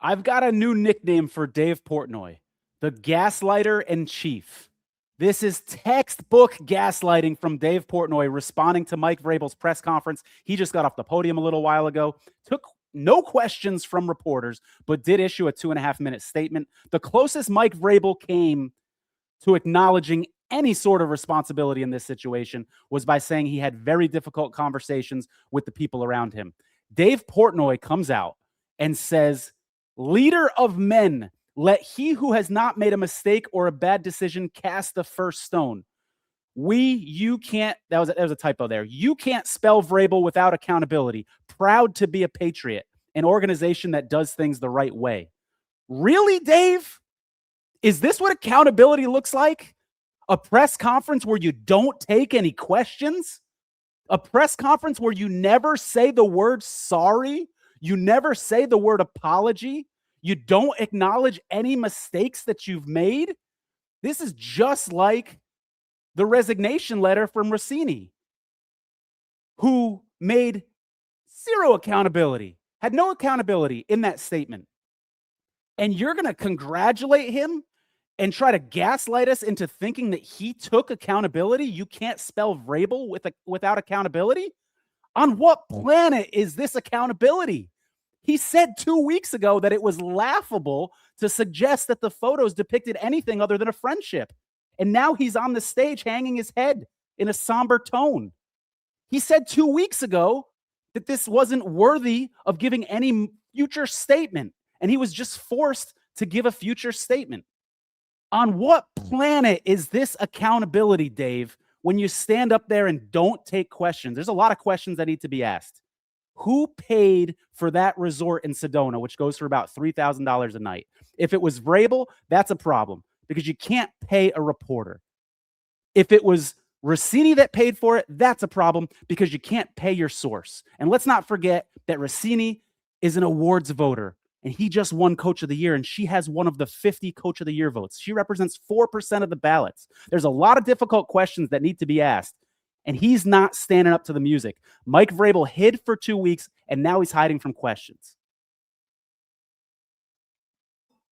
I've got a new nickname for Dave Portnoy, the gaslighter in chief. This is textbook gaslighting from Dave Portnoy responding to Mike Vrabel's press conference. He just got off the podium a little while ago, took no questions from reporters, but did issue a 2.5-minute statement. The closest Mike Vrabel came to acknowledging any sort of responsibility in this situation was by saying he had very difficult conversations with the people around him. Dave Portnoy comes out and says, "Leader of men, let he who has not made a mistake or a bad decision cast the first stone." You can't, that was a typo there. You can't spell Vrabel without accountability. Proud to be a Patriot, an organization that does things the right way. Really, Dave? Is this what accountability looks like? A press conference where you don't take any questions? A press conference where you never say the word sorry? You never say the word apology? You don't acknowledge any mistakes that you've made? This is just like the resignation letter from Rossini, who made zero accountability, had no accountability in that statement. And you're going to congratulate him and try to gaslight us into thinking that he took accountability? You can't spell Vrabel without accountability? On what planet is this accountability? He said 2 weeks ago that it was laughable to suggest that the photos depicted anything other than a friendship. And now he's on the stage hanging his head in a somber tone. He said 2 weeks ago that this wasn't worthy of giving any future statement, and he was just forced to give a future statement. On what planet is this accountability, Dave, when you stand up there and don't take questions? There's a lot of questions that need to be asked. Who paid for that resort in Sedona, which goes for about $3,000 a night? If it was Vrabel, that's a problem because you can't pay a reporter. If it was Rossini that paid for it, that's a problem because you can't pay your source. And let's not forget that Rossini is an awards voter, and he just won Coach of the Year, and she has one of the 50 Coach of the Year votes. She represents 4% of the ballots. There's a lot of difficult questions that need to be asked, and he's not standing up to the music. Mike Vrabel hid for 2 weeks, and now he's hiding from questions.